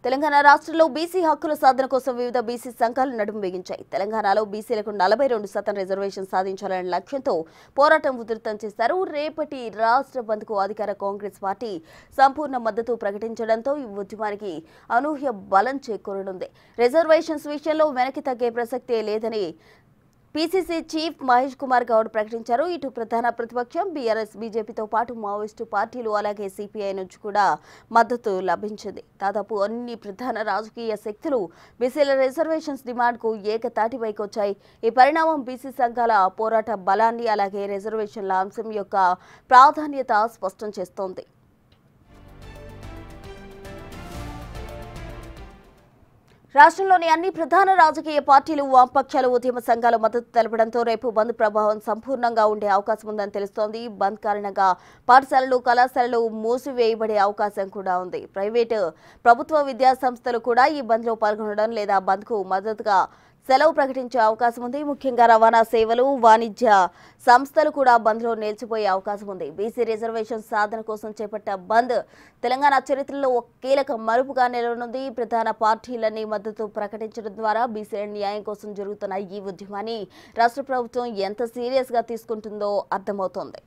తెలంగాణ రాష్ట్రంలో బీసీ హక్కుల సాధన కోసం వివిధ బీసీ సంఘాలు నడుము బిగించాయి. తెలంగాణలో బీసీలకు 42% రిజర్వేషన్ సాధించాలనే లక్ష్యంతో పోరాటం ఉధృతం చేశారు. రేపటి రాష్ట్ర బంద్కు అధికార కాంగ్రెస్ పార్టీ సంపూర్ణ మద్దతు ప్రకటించడంతో ఈ ఉద్యమానికి అనూహ్య బలం చేకూరనుంది. రిజర్వేషన్స్ విషయంలో వెనక్కి తగ్గే ప్రసక్తే లేదని పీసీసీ చీఫ్ మహేష్ కుమార్ గౌడ్ ప్రకటించారు. ఇటు ప్రధాన ప్రతిపక్షం బీఆర్ఎస్, బీజేపీతో పాటు మావోయిస్టు పార్టీలు అలాగే సిపిఐ నుంచి కూడా మద్దతు లభించింది. దాదాపు అన్ని ప్రధాన రాజకీయ శక్తులు బీసీల రిజర్వేషన్స్ డిమాండ్కు ఏకతాటిపైకి వచ్చాయి. ఈ పరిణామం బీసీ సంఘాల పోరాట బలాన్ని అలాగే రిజర్వేషన్ల అంశం యొక్క ప్రాధాన్యత స్పష్టం చేస్తోంది. రాష్ట్రంలోని అన్ని ప్రధాన రాజకీయ పార్టీలు, వామపక్షాలు, ఉద్యమ సంఘాలు మద్దతు తెలపడంతో రేపు బంద్ ప్రభావం సంపూర్ణంగా ఉండే అవకాశం ఉందని తెలుస్తోంది. బంద్ కారణంగా పాఠశాలలు, కళాశాలలు మూసివేయబడే అవకాశం కూడా ఉంది. ప్రైవేటు, ప్రభుత్వ విద్యా సంస్థలు కూడా ఈ బంద్లో పాల్గొనడం లేదా బంద్కు మద్దతుగా సెలవు ప్రకటించే అవకాశం ఉంది. ముఖ్యంగా రవాణా సేవలు, వాణిజ్య సంస్థలు కూడా బంద్లో నిలిచిపోయే అవకాశం ఉంది. బీసీ రిజర్వేషన్ సాధన కోసం చేపట్ట బంద్ తెలంగాణ చరిత్రలో ఒక కీలక మలుపుగా నిలవనుంది. ప్రధాన పార్టీలన్నీ మద్దతు ప్రకటించడం ద్వారా బీసీల న్యాయం కోసం జరుగుతున్న ఈ ఉద్యమాన్ని రాష్ట్ర ప్రభుత్వం ఎంత సీరియస్ గా తీసుకుంటుందో అర్థమవుతోంది.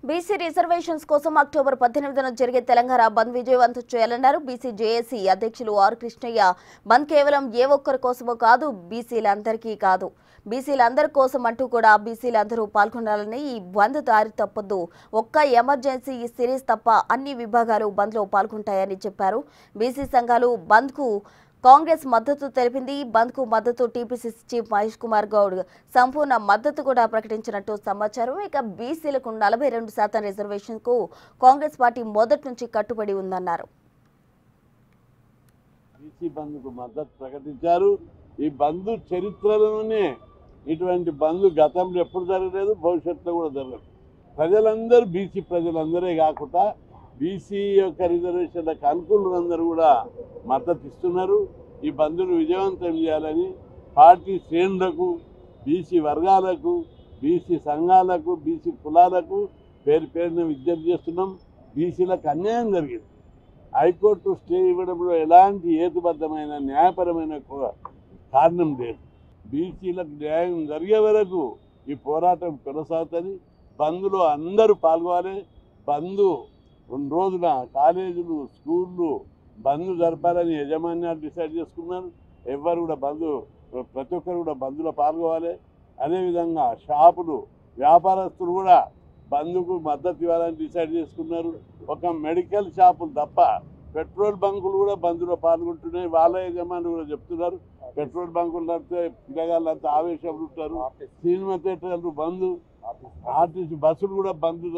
బీసీ రిజర్వేషన్స్ కోసం అక్టోబర్ 18న జరిగే తెలంగాణ బంద్ విజయవంతం చేయాలన్నారు బీసీ జేఏసీ అధ్యక్షులు ఆర్ కృష్ణయ్య. బంద్ కేవలం ఏ ఒక్కరి కోసమో కాదు, బీసీలందరికీ కాదు, బీసీలందరి కోసం అంటూ కూడా బీసీలందరూ పాల్గొనాలని, ఈ బంద్ దారి తప్పదు. ఒక్క ఎమర్జెన్సీ సిరీస్ తప్ప అన్ని విభాగాలు బంద్లో పాల్గొంటాయని చెప్పారు. బీసీ సంఘాలు బంద్కు కాంగ్రెస్ మద్దతు తెలిపింది. బంద్కు మద్దతు టీపీసీసీ చీఫ్ మహేష్ కుమార్ గౌడ్ సంపూర్ణ మద్దతు కూడా ప్రకటించినట్టు సమాచారం. ఇక బీసీలకు 42% రిజర్వేషన్కు కాంగ్రెస్ పార్టీ మొదటి నుంచి కట్టుబడి ఉందన్నారు. బీసీ బంద్కు మద్దతు ప్రకటించారు. ఈ బంద్ చరిత్రలోనే ఇటువంటి బంద్ గతంలో ఎప్పుడు జరగలేదు, భవిష్యత్తులో కూడా జరగదు. ప్రజలందరూ, బీసీ ప్రజలందరే కాకుండా బీసీ యొక్క రిజర్వేషన్లకు అనుకూలందరూ కూడా మద్దతు ఇస్తున్నారు. ఈ బంద్ను విజయవంతం చేయాలని పార్టీ శ్రేణులకు, బీసీ వర్గాలకు, బీసీ సంఘాలకు, బీసీ కులాలకు పేరు పేరున విజ్ఞప్తి చేస్తున్నాం. బీసీలకు అన్యాయం జరిగింది. హైకోర్టు స్టే ఇవ్వడంలో ఎలాంటి హేతుబద్ధమైన న్యాయపరమైన కారణం లేదు. బీసీలకు న్యాయం జరిగే వరకు ఈ పోరాటం కొనసాగుతుంది. బంద్లో అందరూ పాల్గొనాలి. బంద్ 2 రోజుల కాలేజీలు, స్కూళ్ళు బంద్ జరపాలని యజమాన్యాలు డిసైడ్ చేసుకున్నారు. ఎవరు కూడా ప్రతి ఒక్కరు కూడా బంద్లో పాల్గొవాలి. అదేవిధంగా షాపులు, వ్యాపారస్తులు కూడా బంద్కు మద్దతు ఇవ్వాలని డిసైడ్ చేసుకున్నారు. ఒక మెడికల్ షాపులు తప్ప పెట్రోల్ బంకులు కూడా బంద్లో పాల్గొంటున్నాయి. వాళ్ళ యజమానులు కూడా చెప్తున్నారు, పెట్రోల్ బంకులు నడిపితే పిల్లగాళ్ళంతా ఆవేశంలో ఉంటారు. సినిమా థియేటర్లు బంద్, ఆర్టీసీ బస్సులు కూడా బంద్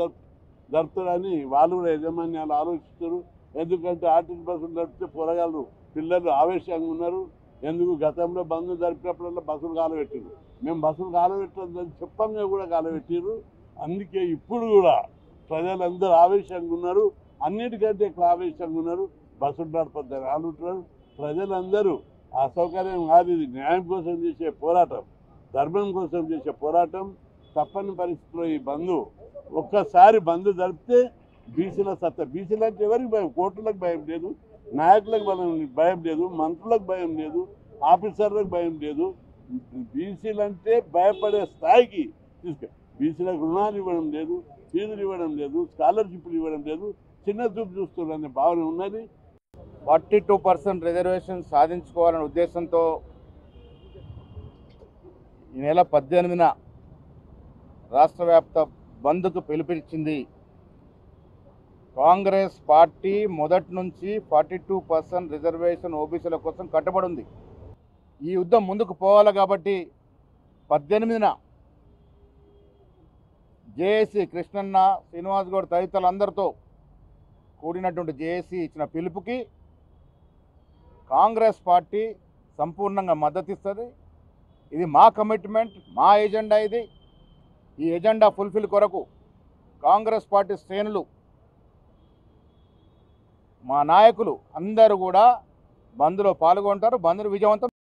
జరుపుతారని వాళ్ళు కూడా యజమాన్యాలు ఆలోచిస్తారు. ఎందుకంటే ఆర్టీసీ బస్సులు నడిపితే పొరగాళ్ళు, పిల్లలు ఆవేశంగా ఉన్నారు. ఎందుకు గతంలో బంద్ జరిపినప్పుడల్లా బస్సులు కాలబెట్టారు. మేము బస్సులు కాలబెట్టదని చెప్పంగా కూడా కాలబెట్టారు. అందుకే ఇప్పుడు కూడా ప్రజలందరూ ఆవేశంగా ఉన్నారు. అన్నిటికంటే ఎక్కువ ఆవేశంగా ఉన్నారు. బస్సులు నడపద్దని ఆలుంటున్నారు. ప్రజలందరూ అసౌకర్యం కాదు, ఇది న్యాయం కోసం చేసే పోరాటం, ధర్మం కోసం చేసే పోరాటం. తప్పని పరిస్థితుల్లో ఈ బంద్ ఒక్కసారి బంద్ జరిపితే బీసీల సత్తా. బీసీలు అంటే ఎవరికి భయం? కోర్టులకు భయం లేదు, నాయకులకు భయం లేదు, మంత్రులకు భయం లేదు, ఆఫీసర్లకు భయం లేదు. బీసీలు అంటే భయపడే స్థాయికి బీసీలకు రుణాలు ఇవ్వడం లేదు, ఫీజులు ఇవ్వడం లేదు, స్కాలర్షిప్లు ఇవ్వడం లేదు, చిన్న చూపు చూస్తున్నారనే భావన ఉన్నది. 42% రిజర్వేషన్ సాధించుకోవాలనే ఉద్దేశంతో ఈ నెల 18న రాష్ట్ర వ్యాప్త బంద్కు పిలుపునిచ్చింది. కాంగ్రెస్ పార్టీ మొదటి నుంచి 42% రిజర్వేషన్ ఓబీసీల కోసం కట్టుబడి ఉంది. ఈ యుద్ధం ముందుకు పోవాలి కాబట్టి 18న జేఏసీ కృష్ణన్న, శ్రీనివాస్ గౌడ్ తదితరులందరితో కూడినటువంటి జేఏసీ ఇచ్చిన పిలుపుకి కాంగ్రెస్ పార్టీ సంపూర్ణంగా మద్దతిస్తుంది. ఇది మా కమిట్మెంట్, మా ఎజెండా. ఇది ఈ ఎజెండా ఫుల్ఫిల్ కొరకు కాంగ్రెస్ పార్టీ శ్రేణులు, మా నాయకులు అందరూ కూడా బంద్లో పాల్గొంటారు. బంద్ను విజయవంతం